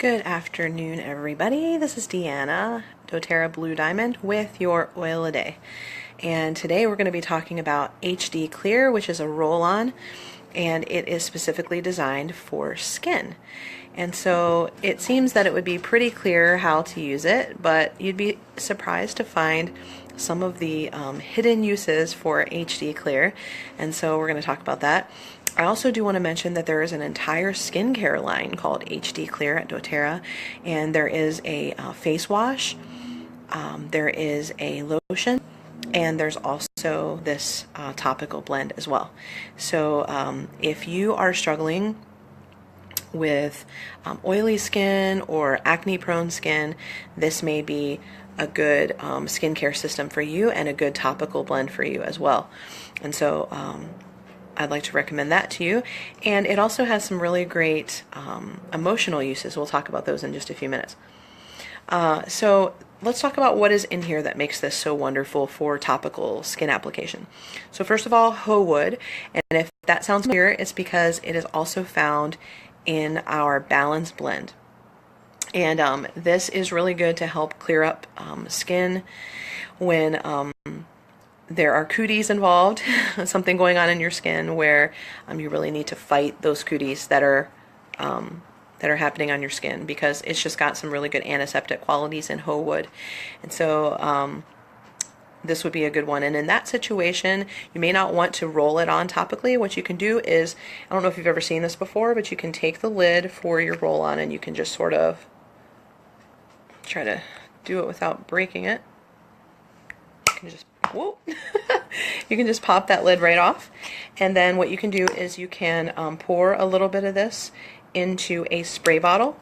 Good afternoon, everybody. This is Deanna, doTERRA Blue Diamond, with your oil a day. And today we're going to be talking about HD Clear, which is a roll-on, and it is specifically designed for skin. And so it seems that it would be pretty clear how to use it, but you'd be surprised to find some of the hidden uses for HD Clear, and so we're going to talk about that. I also do want to mention that there is an entire skincare line called HD Clear at doTERRA, and there is a face wash, there is a lotion, and there's also this topical blend as well. So if you are struggling with oily skin or acne prone skin, this may be a good skincare system for you and a good topical blend for you as well. And so I'd like to recommend that to you. And it also has some really great emotional uses. We'll talk about those in just a few minutes. So let's talk about what is in here that makes this so wonderful for topical skin application. So first of all, Ho Wood. And if that sounds familiar, it's because it is also found in our Balance blend. And this is really good to help clear up skin when there are cooties involved, something going on in your skin where you really need to fight those cooties that are happening on your skin, because it's just got some really good antiseptic qualities in Ho Wood. And so this would be a good one. And in that situation, you may not want to roll it on topically. What you can do is, I don't know if you've ever seen this before, but you can take the lid for your roll-on and you can just sort of try to do it without breaking it. You can just, whoa. You can just pop that lid right off. And then what you can do is you can pour a little bit of this into a spray bottle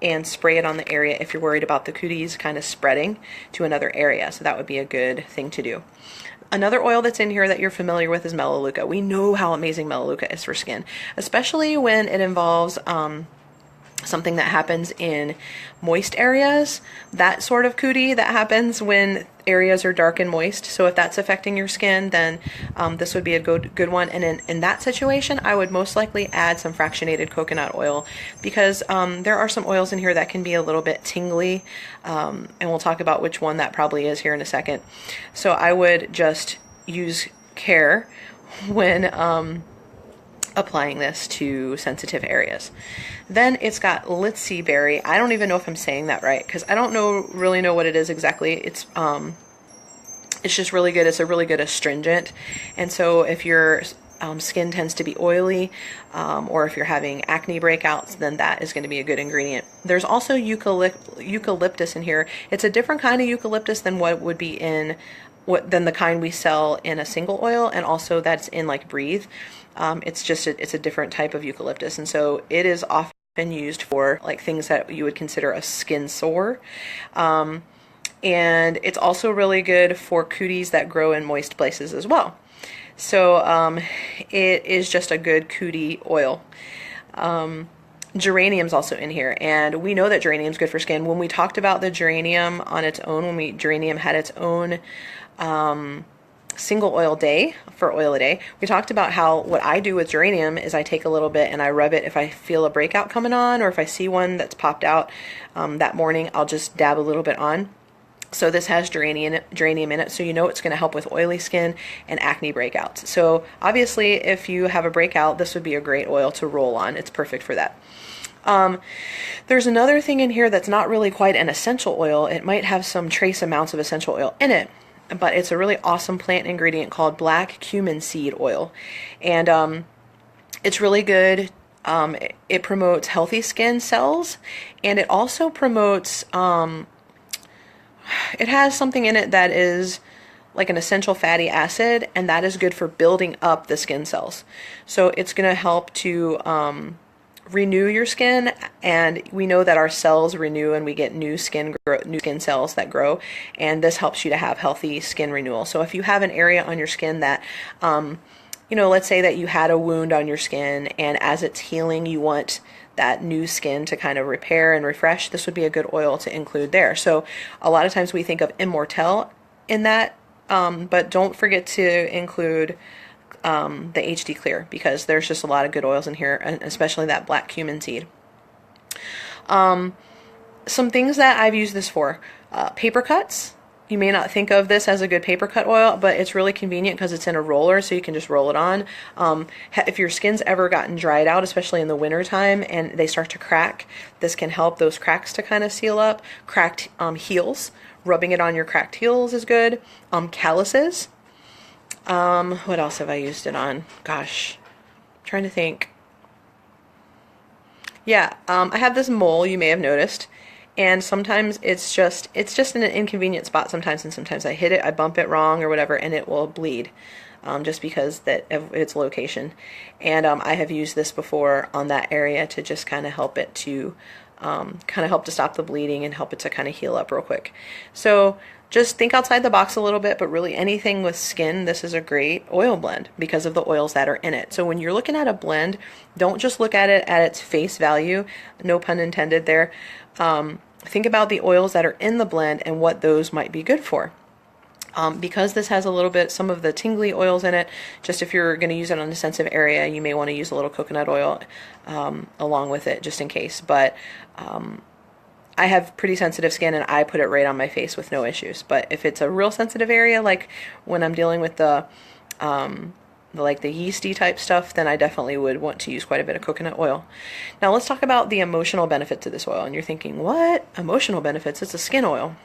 and spray it on the area if you're worried about the cooties kind of spreading to another area. So that would be a good thing to do. Another oil that's in here that you're familiar with is Melaleuca. We know how amazing Melaleuca is for skin, especially when it involves something that happens in moist areas, that sort of cootie that happens when areas are dark and moist. So if that's affecting your skin, then this would be a good one. And in that situation, I would most likely add some fractionated coconut oil, because there are some oils in here that can be a little bit tingly, and we'll talk about which one that probably is here in a second. So I would just use care when applying this to sensitive areas. Then it's got Litsea berry. I don't even know if I'm saying that right, because I don't really know what it is exactly. It's just really good. It's a really good astringent. And so if your skin tends to be oily, or if you're having acne breakouts, then that is going to be a good ingredient. There's also eucalyptus in here. It's a different kind of eucalyptus than what would be in than the kind we sell in a single oil, and also that's in like Breathe. It's a different type of eucalyptus, and so it is often used for like things that you would consider a skin sore. And it's also really good for cooties that grow in moist places as well. So it is just a good cootie oil. Geranium's also in here, and we know that geranium's good for skin. When we talked about the geranium on its own, geranium had its own single oil day for oil a day, we talked about how what I do with geranium is I take a little bit and I rub it if I feel a breakout coming on, or if I see one that's popped out that morning, I'll just dab a little bit on. So this has geranium in it, so you know it's going to help with oily skin and acne breakouts. So obviously if you have a breakout, this would be a great oil to roll on. It's perfect for that. There's another thing in here that's not really quite an essential oil. It might have some trace amounts of essential oil in it, but it's a really awesome plant ingredient called black cumin seed oil. And it's really good. It promotes healthy skin cells, and it also promotes, it has something in it that is like an essential fatty acid, and that is good for building up the skin cells. So it's going to help to renew your skin, and we know that our cells renew and we get new skin cells that grow, and this helps you to have healthy skin renewal. So if you have an area on your skin that let's say that you had a wound on your skin, and as it's healing you want that new skin to kind of repair and refresh, this would be a good oil to include there. So a lot of times we think of Immortelle in that, but don't forget to include the HD Clear, because there's just a lot of good oils in here, and especially that black cumin seed. Some things that I've used this for, paper cuts. You may not think of this as a good paper cut oil, but it's really convenient because it's in a roller, so you can just roll it on. If your skin's ever gotten dried out, especially in the winter time, and they start to crack, this can help those cracks to kind of seal up. Cracked heels, rubbing it on your cracked heels is good. Calluses. What else have I used it on? Gosh, I'm trying to think. Yeah, I have this mole, you may have noticed, and sometimes it's just in an inconvenient spot sometimes, and sometimes I hit it, I bump it wrong or whatever, and it will bleed, just because that of its location. And I have used this before on that area to just kind of help it to help to stop the bleeding and help it to kind of heal up real quick. So just think outside the box a little bit, but really anything with skin, this is a great oil blend because of the oils that are in it. So when you're looking at a blend, don't just look at it at its face value, no pun intended there. Think about the oils that are in the blend and what those might be good for. Because this has a little bit, some of the tingly oils in it, just if you're going to use it on a sensitive area, you may want to use a little coconut oil along with it, just in case. But I have pretty sensitive skin, and I put it right on my face with no issues. But if it's a real sensitive area, like when I'm dealing with the yeasty type stuff, then I definitely would want to use quite a bit of coconut oil. Now let's talk about the emotional benefit to this oil. And you're thinking, what? Emotional benefits? It's a skin oil.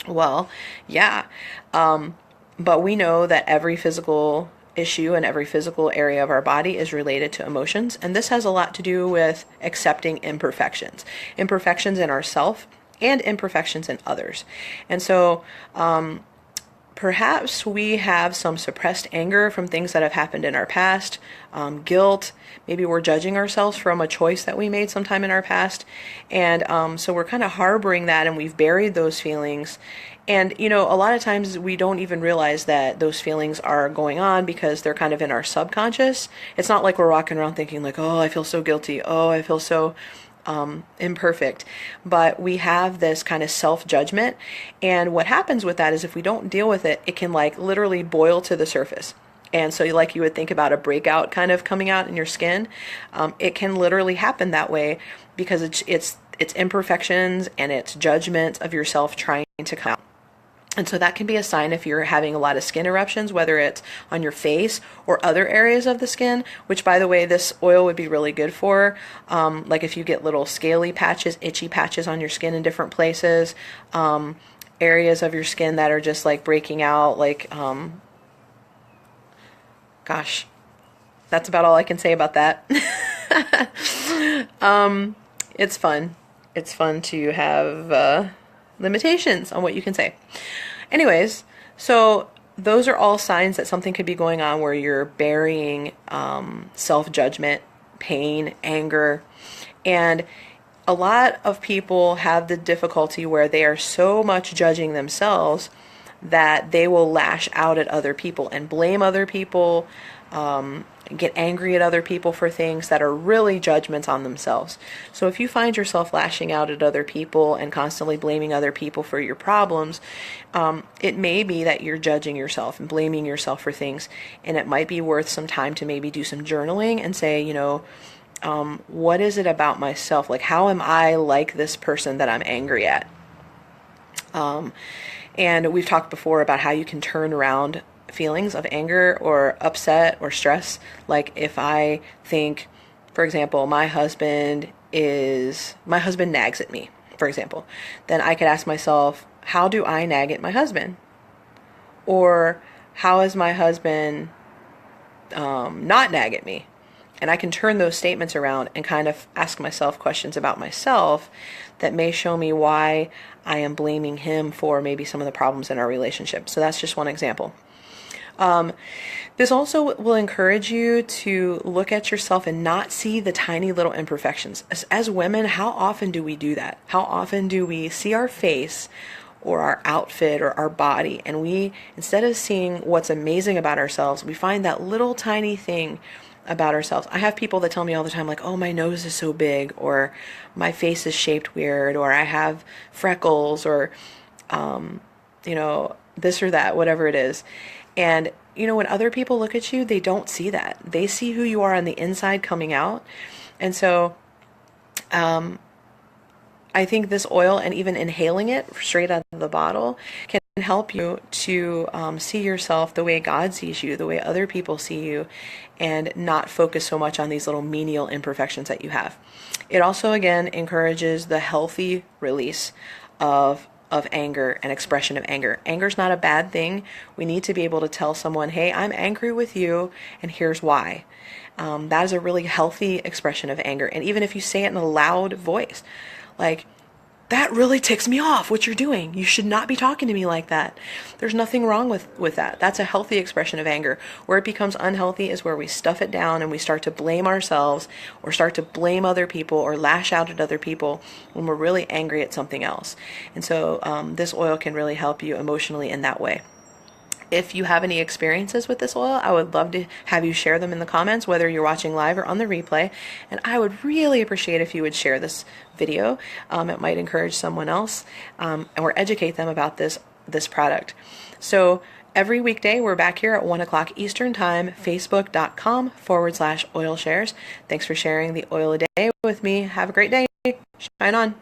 Well, yeah, but we know that every physical issue and every physical area of our body is related to emotions, and this has a lot to do with accepting imperfections in ourselves and imperfections in others. And so perhaps we have some suppressed anger from things that have happened in our past, guilt, maybe we're judging ourselves from a choice that we made sometime in our past, and so we're kind of harboring that, and we've buried those feelings. And a lot of times we don't even realize that those feelings are going on because they're kind of in our subconscious. It's not like we're walking around thinking like, oh, I feel so guilty, oh, I feel so imperfect, but we have this kind of self-judgment, and what happens with that is if we don't deal with it, it can like literally boil to the surface. And so like you would think about a breakout kind of coming out in your skin, it can literally happen that way because it's imperfections and it's judgment of yourself trying to come out. And so that can be a sign if you're having a lot of skin eruptions, whether it's on your face or other areas of the skin, which by the way, this oil would be really good for. Like if you get little scaly patches, itchy patches on your skin in different places, areas of your skin that are just like breaking out, like, gosh, that's about all I can say about that. It's fun. It's fun to have, limitations on what you can say. Anyways, so those are all signs that something could be going on where you're burying self-judgment, pain, anger, and a lot of people have the difficulty where they are so much judging themselves that they will lash out at other people and blame other people, get angry at other people for things that are really judgments on themselves. So if you find yourself lashing out at other people and constantly blaming other people for your problems, it may be that you're judging yourself and blaming yourself for things, and it might be worth some time to maybe do some journaling and say, what is it about myself? Like, how am I like this person that I'm angry at? And we've talked before about how you can turn around feelings of anger or upset or stress. Like if I think, for example, my husband nags at me, for example, then I could ask myself, how do I nag at my husband? Or how is my husband not nag at me? And I can turn those statements around and kind of ask myself questions about myself that may show me why I am blaming him for maybe some of the problems in our relationship. So that's just one example. This also will encourage you to look at yourself and not see the tiny little imperfections. As women, how often do we do that? How often do we see our face or our outfit or our body, and we, instead of seeing what's amazing about ourselves, we find that little tiny thing about ourselves. I have people that tell me all the time, like, oh, my nose is so big, or my face is shaped weird, or I have freckles, or, this or that, whatever it is. And, when other people look at you, they don't see that. They see who you are on the inside coming out. And so, I think this oil, and even inhaling it straight out of the bottle, can help you to see yourself the way God sees you, the way other people see you, and not focus so much on these little menial imperfections that you have. It also, again, encourages the healthy release of anger and expression of anger. Anger is not a bad thing. We need to be able to tell someone, hey, I'm angry with you, and here's why. That is a really healthy expression of anger. And even if you say it in a loud voice, like, that really ticks me off what you're doing. You should not be talking to me like that. There's nothing wrong with that. That's a healthy expression of anger. Where it becomes unhealthy is where we stuff it down and we start to blame ourselves or start to blame other people or lash out at other people when we're really angry at something else. And so this oil can really help you emotionally in that way. If you have any experiences with this oil, I would love to have you share them in the comments, whether you're watching live or on the replay. And I would really appreciate if you would share this video. It might encourage someone else or educate them about this product. So every weekday, we're back here at 1 o'clock Eastern Time, facebook.com/oil shares. Thanks for sharing the oil a day with me. Have a great day. Shine on.